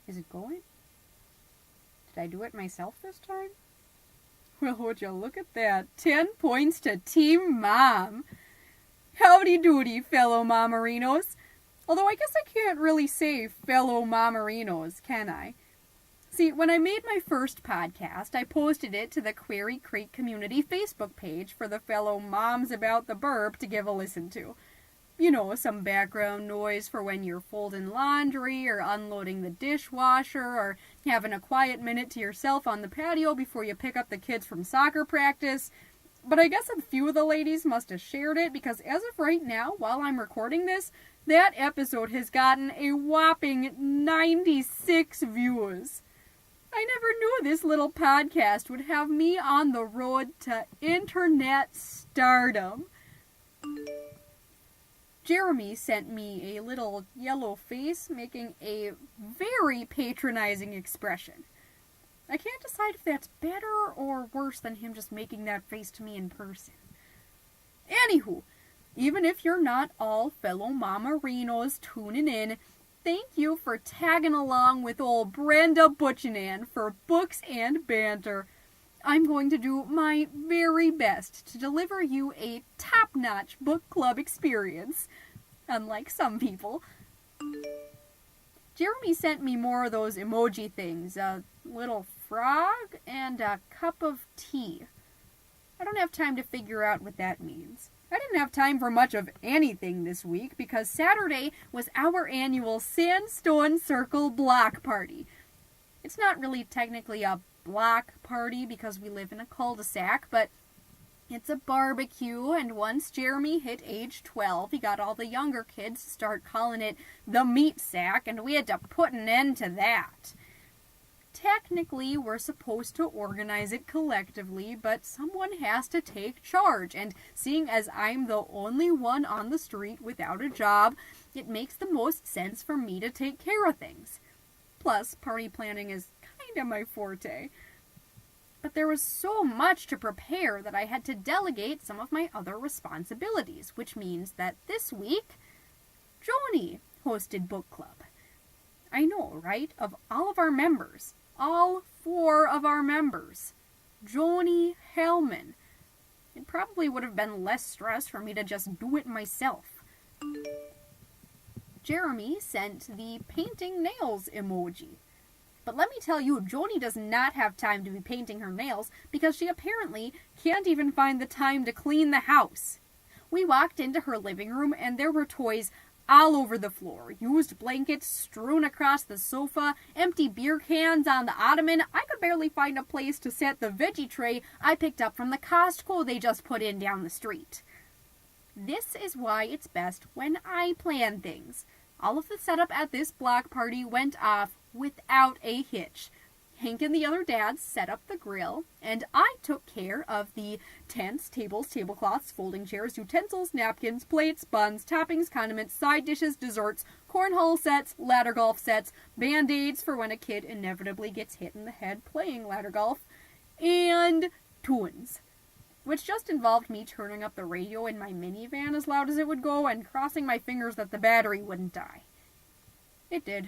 Is it going? Did I do it myself this time? Well, would you look at that. 10 points to Team Mom. Howdy doody, fellow Momarinos. Although I guess I can't really say fellow Momarinos, can I? See, when I made my first podcast, I posted it to the Query Creek Community Facebook page for the fellow moms about the burp to give a listen to. You know, some background noise for when you're folding laundry or unloading the dishwasher or having a quiet minute to yourself on the patio before you pick up the kids from soccer practice. But I guess a few of the ladies must have shared it because as of right now, while I'm recording this, that episode has gotten a whopping 96 views. I never knew this little podcast would have me on the road to internet stardom. Jeremy sent me a little yellow face making a very patronizing expression. I can't decide if that's better or worse than him just making that face to me in person. Anywho, even if you're not all fellow Momarinos tuning in, thank you for tagging along with old Brenda Butchanan for books and banter. I'm going to do my very best to deliver you a top-notch book club experience, unlike some people. Jeremy sent me more of those emoji things, a little frog and a cup of tea. I don't have time to figure out what that means. I didn't have time for much of anything this week because Saturday was our annual Sandstone Circle block party. It's not really technically a block party because we live in a cul-de-sac, but it's a barbecue, and once Jeremy hit age 12, he got all the younger kids to start calling it the meat sack, and we had to put an end to that. Technically, we're supposed to organize it collectively, but someone has to take charge, and seeing as I'm the only one on the street without a job, it makes the most sense for me to take care of things. Plus, party planning is kind of my forte. But there was so much to prepare that I had to delegate some of my other responsibilities, which means that this week, Joni hosted book club. I know, right? Of all of our members, all 4 of our members, Joni Hellman. It probably would have been less stress for me to just do it myself. Jeremy sent the painting nails emoji. But let me tell you, Joni does not have time to be painting her nails because she apparently can't even find the time to clean the house. We walked into her living room and there were toys all over the floor. Used blankets strewn across the sofa, empty beer cans on the ottoman. I could barely find a place to set the veggie tray I picked up from the Costco they just put in down the street. This is why it's best when I plan things. All of the setup at this block party went off without a hitch. Hank and the other dads set up the grill, and I took care of the tents, tables, tablecloths, folding chairs, utensils, napkins, plates, buns, toppings, condiments, side dishes, desserts, cornhole sets, ladder golf sets, band-aids for when a kid inevitably gets hit in the head playing ladder golf, and tunes, which just involved me turning up the radio in my minivan as loud as it would go and crossing my fingers that the battery wouldn't die. It did.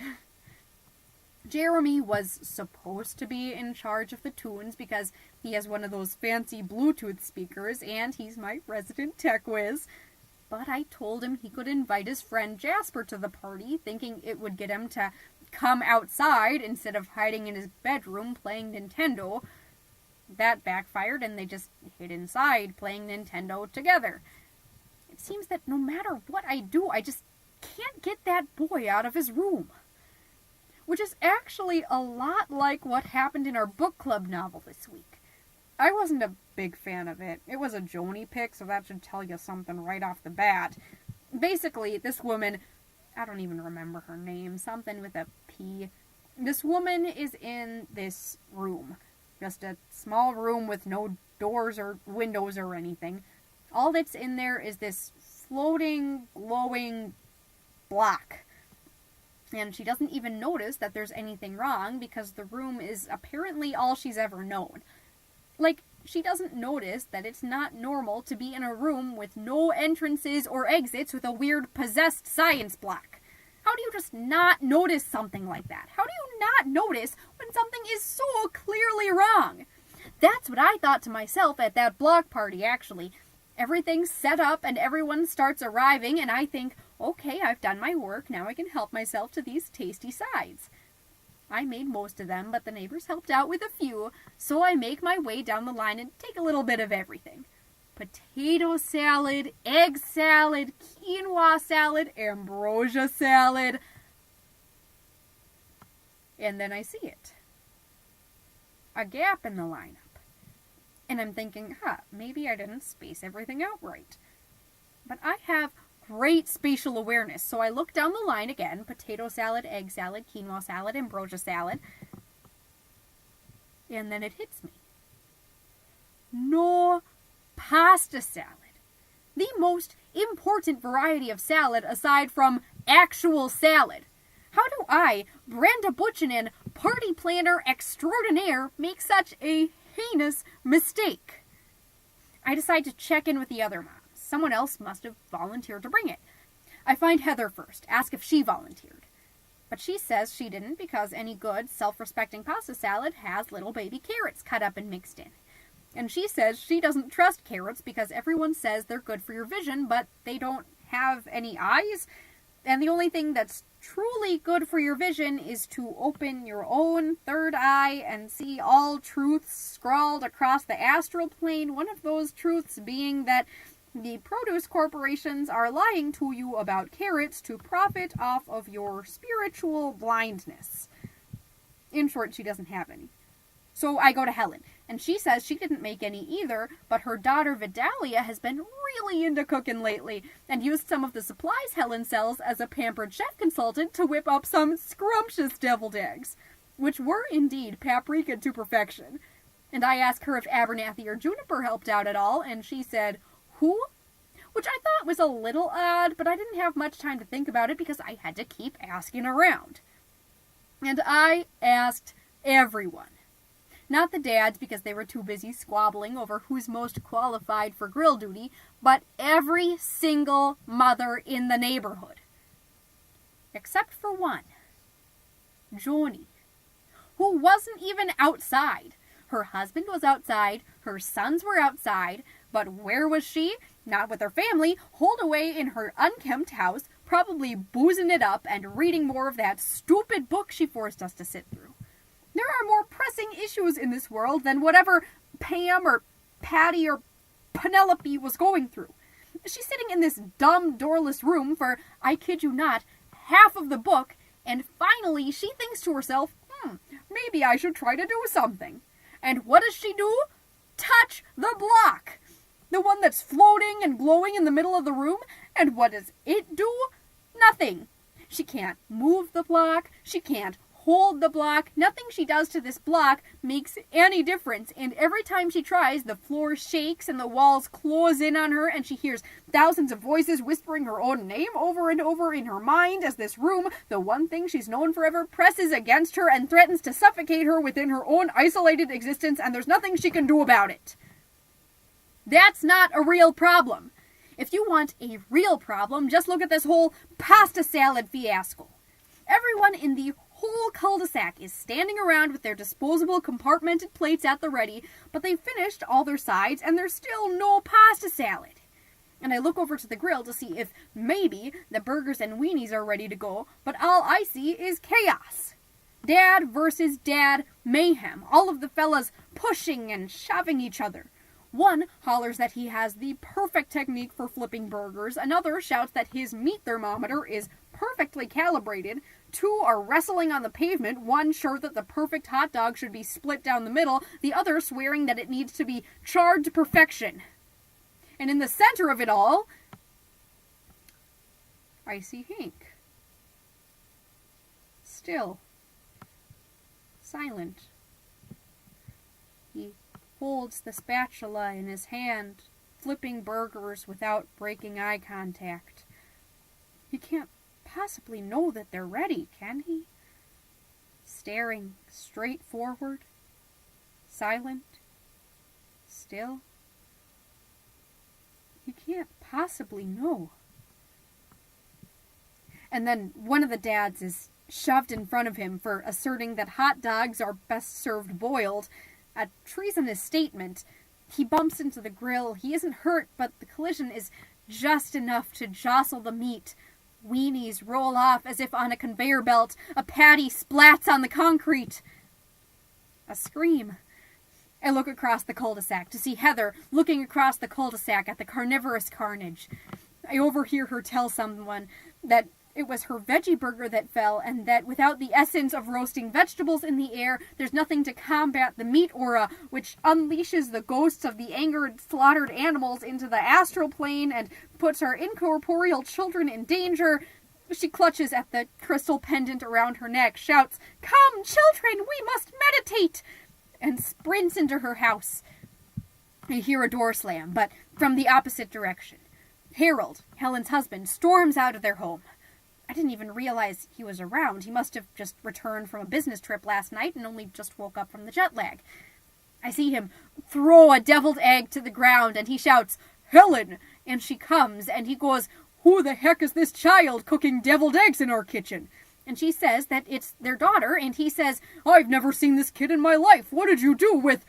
Jeremy was supposed to be in charge of the tunes because he has one of those fancy Bluetooth speakers and he's my resident tech whiz. But I told him he could invite his friend Jasper to the party, thinking it would get him to come outside instead of hiding in his bedroom playing Nintendo. That backfired and they just hid inside playing Nintendo together. It seems that no matter what I do, I just can't get that boy out of his room. Which is actually a lot like what happened in our book club novel this week. I wasn't a big fan of it. It was a Joni pick, so that should tell you something right off the bat. Basically, this woman, I don't even remember her name, something with a P. This woman is in this room. Just a small room with no doors or windows or anything. All that's in there is this floating, glowing block. And she doesn't even notice that there's anything wrong because the room is apparently all she's ever known. Like, she doesn't notice that it's not normal to be in a room with no entrances or exits with a weird possessed science block. How do you just not notice something like that? How do you not notice when something is so clearly wrong? That's what I thought to myself at that block party, actually. Everything's set up and everyone starts arriving, and I think, okay, I've done my work, now I can help myself to these tasty sides. I made most of them, but the neighbors helped out with a few, so I make my way down the line and take a little bit of everything. Potato salad, egg salad, quinoa salad, ambrosia salad. And then I see it. A gap in the lineup. And I'm thinking, maybe I didn't space everything out right. But I have great spatial awareness, so I look down the line again, potato salad, egg salad, quinoa salad, ambrosia salad, and then it hits me. No pasta salad. The most important variety of salad aside from actual salad. How do I, Brenda Butchinen, party planner extraordinaire, make such a heinous mistake? I decide to check in with the other moms. Someone else must have volunteered to bring it. I find Heather first, ask if she volunteered. But she says she didn't because any good, self-respecting pasta salad has little baby carrots cut up and mixed in. And she says she doesn't trust carrots because everyone says they're good for your vision, but they don't have any eyes. And the only thing that's truly good for your vision is to open your own third eye and see all truths scrawled across the astral plane. One of those truths being that the produce corporations are lying to you about carrots to profit off of your spiritual blindness. In short, she doesn't have any. So I go to Helen, and she says she didn't make any either, but her daughter Vidalia has been really into cooking lately, and used some of the supplies Helen sells as a pampered chef consultant to whip up some scrumptious deviled eggs, which were indeed paprika to perfection. And I asked her if Abernathy or Juniper helped out at all, and she said, "Who?" Which I thought was a little odd, but I didn't have much time to think about it because I had to keep asking around. And I asked everyone. Not the dads because they were too busy squabbling over who's most qualified for grill duty, but every single mother in the neighborhood. Except for one. Joni, who wasn't even outside. Her husband was outside, her sons were outside, but where was she? Not with her family, holed away in her unkempt house, probably boozing it up and reading more of that stupid book she forced us to sit through. There are more pressing issues in this world than whatever Pam or Patty or Penelope was going through. She's sitting in this dumb, doorless room for, I kid you not, half of the book, and finally she thinks to herself, maybe I should try to do something. And what does she do? Touch the block! The one that's floating and glowing in the middle of the room. And what does it do? Nothing. She can't move the block. She can't hold the block. Nothing she does to this block makes any difference. And every time she tries, the floor shakes and the walls close in on her, and she hears thousands of voices whispering her own name over and over in her mind as this room, the one thing she's known forever, presses against her and threatens to suffocate her within her own isolated existence, and there's nothing she can do about it. That's not a real problem. If you want a real problem, just look at this whole pasta salad fiasco. Everyone in the whole cul-de-sac is standing around with their disposable compartmented plates at the ready, but they've finished all their sides and there's still no pasta salad. And I look over to the grill to see if maybe the burgers and weenies are ready to go, but all I see is chaos. Dad versus dad mayhem. All of the fellas pushing and shoving each other. One hollers that he has the perfect technique for flipping burgers. Another shouts that his meat thermometer is perfectly calibrated. Two are wrestling on the pavement, one sure that the perfect hot dog should be split down the middle, the other swearing that it needs to be charred to perfection. And in the center of it all, I see Hank. Still. Silent. He holds the spatula in his hand, flipping burgers without breaking eye contact. He can't possibly know that they're ready, can he? Staring straight forward, silent, still. He can't possibly know. And then one of the dads is shoved in front of him for asserting that hot dogs are best served boiled. A treasonous statement. He bumps into the grill. He isn't hurt, but the collision is just enough to jostle the meat. Weenies roll off as if on a conveyor belt. A patty splats on the concrete. A scream. I look across the cul-de-sac to see Heather looking across the cul-de-sac at the carnivorous carnage. I overhear her tell someone that it was her veggie burger that fell, and that without the essence of roasting vegetables in the air, there's nothing to combat the meat aura, which unleashes the ghosts of the angered, slaughtered animals into the astral plane and puts our incorporeal children in danger. She clutches at the crystal pendant around her neck, shouts, "Come, children, we must meditate!" and sprints into her house. I hear a door slam, but from the opposite direction. Harold, Helen's husband, storms out of their home. I didn't even realize he was around. He must have just returned from a business trip last night and only just woke up from the jet lag. I see him throw a deviled egg to the ground, and he shouts, "Helen!" And she comes, and he goes, "Who the heck is this child cooking deviled eggs in our kitchen?" And she says that it's their daughter, and he says, "I've never seen this kid in my life. What did you do with..."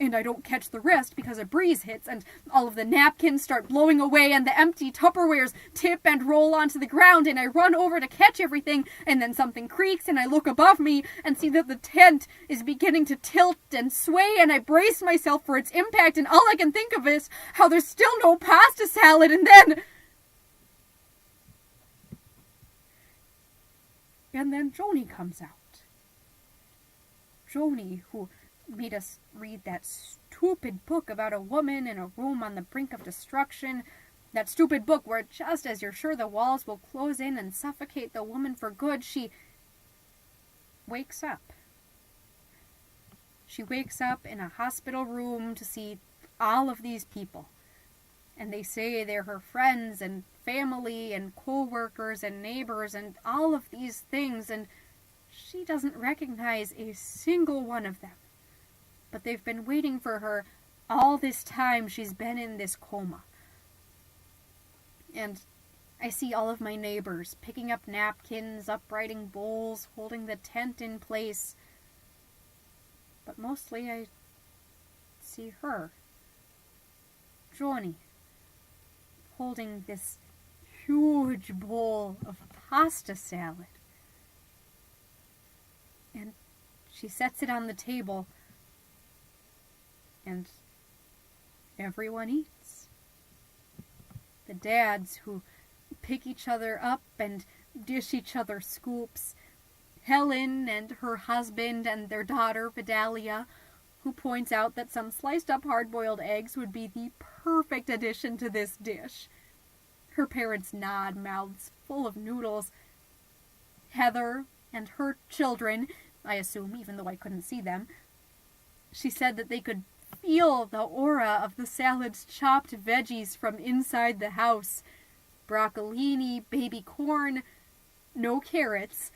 And I don't catch the rest because a breeze hits, and all of the napkins start blowing away, and the empty Tupperwares tip and roll onto the ground, and I run over to catch everything, and then something creaks, and I look above me and see that the tent is beginning to tilt and sway, and I brace myself for its impact, and all I can think of is how there's still no pasta salad, and then Joni comes out. Joni, who made us read that stupid book about a woman in a room on the brink of destruction. That stupid book where just as you're sure the walls will close in and suffocate the woman for good, she wakes up. She wakes up in a hospital room to see all of these people. And they say they're her friends and family and co-workers and neighbors and all of these things, and she doesn't recognize a single one of them. But they've been waiting for her all this time she's been in this coma. And I see all of my neighbors picking up napkins, uprighting bowls, holding the tent in place. But mostly I see her, Joni, holding this huge bowl of pasta salad. And she sets it on the table, and everyone eats. The dads who pick each other up and dish each other scoops. Helen and her husband and their daughter, Vidalia, who points out that some sliced up hard-boiled eggs would be the perfect addition to this dish. Her parents nod, mouths full of noodles. Heather and her children, I assume, even though I couldn't see them, she said that they could feel the aura of the salad's chopped veggies from inside the house. Broccolini, baby corn, no carrots.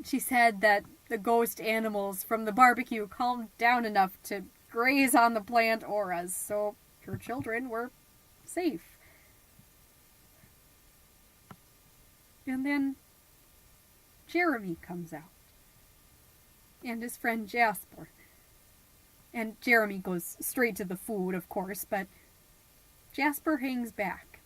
She said that the ghost animals from the barbecue calmed down enough to graze on the plant auras, so her children were safe. And then Jeremy comes out, and his friend Jasper. And Jeremy goes straight to the food, of course, but Jasper hangs back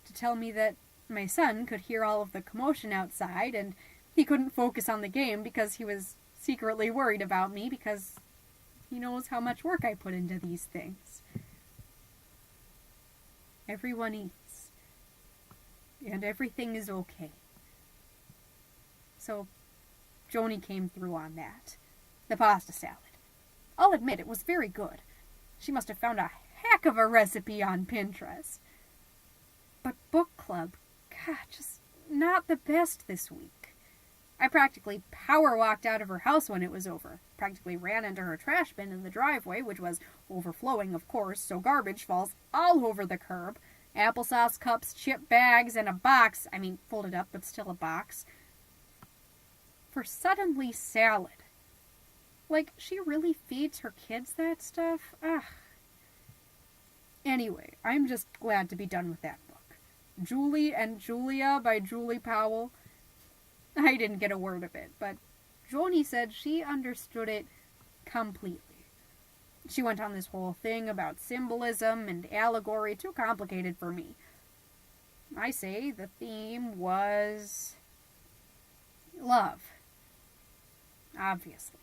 to tell me that my son could hear all of the commotion outside, and he couldn't focus on the game because he was secretly worried about me because he knows how much work I put into these things. Everyone eats, and everything is okay. So Joni came through on that. The pasta salad. I'll admit it was very good. She must have found a heck of a recipe on Pinterest. But book club, God, just not the best this week. I practically power walked out of her house when it was over. Practically ran into her trash bin in the driveway, which was overflowing, of course, so garbage falls all over the curb. Applesauce cups, chip bags, and a box, folded up, but still a box, for suddenly salad. Like, she really feeds her kids that stuff? Ugh. Anyway, I'm just glad to be done with that book. Julie and Julia by Julie Powell. I didn't get a word of it, but Joni said she understood it completely. She went on this whole thing about symbolism and allegory, too complicated for me. I say the theme was love. Obviously.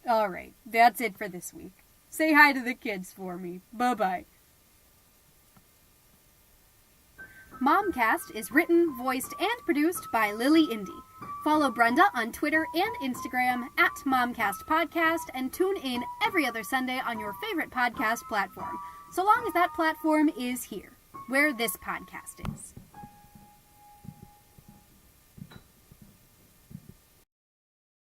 Alright, that's it for this week. Say hi to the kids for me. Bye-bye. Momcast is written, voiced, and produced by Lily Indy. Follow Brenda on Twitter and Instagram at Momcast Podcast and tune in every other Sunday on your favorite podcast platform, so long as that platform is here, where this podcast is.